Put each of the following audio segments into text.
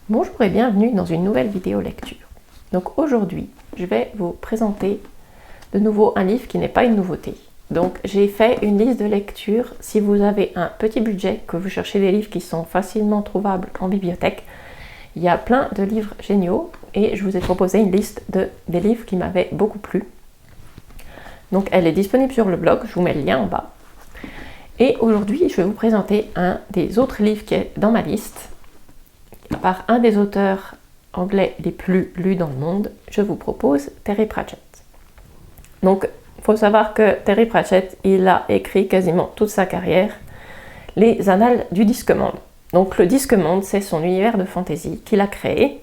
Bonjour et bienvenue dans une nouvelle vidéo lecture. Donc aujourd'hui, je vais vous présenter de nouveau un livre qui n'est pas une nouveauté. Donc j'ai fait une liste de lecture. Si vous avez un petit budget, que vous cherchez des livres qui sont facilement trouvables en bibliothèque, il y a plein de livres géniaux et je vous ai proposé une liste des livres qui m'avaient beaucoup plu. Donc elle est disponible sur le blog, je vous mets le lien en bas. Et aujourd'hui, je vais vous présenter un des autres livres qui est dans ma liste. Par un des auteurs anglais les plus lus dans le monde, je vous propose Terry Pratchett. Donc, il faut savoir que Terry Pratchett, il a écrit quasiment toute sa carrière les Annales du Disque-Monde. Donc, le Disque-Monde, c'est son univers de fantasy qu'il a créé,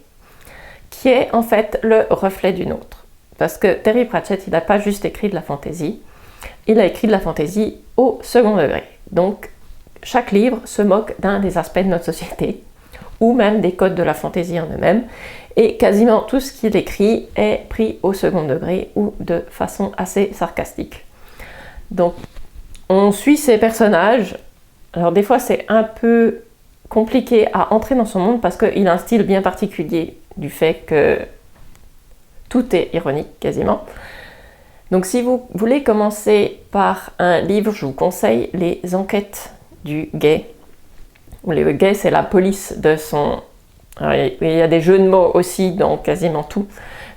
qui est en fait le reflet du nôtre. Parce que Terry Pratchett, il n'a pas juste écrit de la fantasy, il a écrit de la fantasy au second degré. Donc, chaque livre se moque d'un des aspects de notre société, ou même des codes de la fantaisie en eux-mêmes, et quasiment tout ce qu'il écrit est pris au second degré ou de façon assez sarcastique. Donc on suit ces personnages, alors des fois c'est un peu compliqué à entrer dans son monde parce qu'il a un style bien particulier du fait que tout est ironique quasiment. Donc si vous voulez commencer par un livre, je vous conseille Les Enquêtes du Guet. Le Guet, c'est la police de son... Alors, il y a des jeux de mots aussi dans quasiment tout.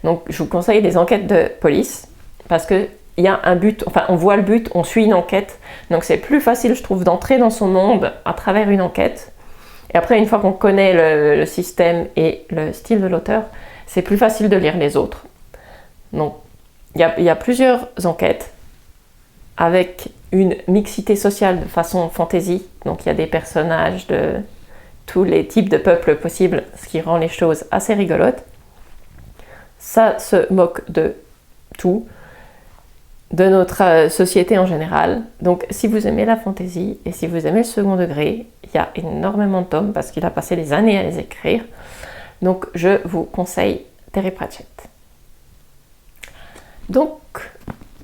Donc, je vous conseille Les Enquêtes de police parce qu'il y a un but, enfin, on voit le but, on suit une enquête. Donc, c'est plus facile, je trouve, d'entrer dans son monde à travers une enquête. Et après, une fois qu'on connaît le système et le style de l'auteur, c'est plus facile de lire les autres. Donc, il y a plusieurs enquêtes avec une mixité sociale de façon fantasy. Donc il y a des personnages de tous les types de peuples possibles, ce qui rend les choses assez rigolotes. Ça se moque de tout, de notre société en général. Donc si vous aimez la fantasy et si vous aimez le second degré, il y a énormément de tomes parce qu'il a passé des années à les écrire. Donc je vous conseille Terry Pratchett. Donc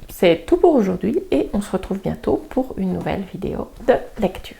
c'est tout pour aujourd'hui et on se retrouve bientôt pour une nouvelle vidéo de lecture.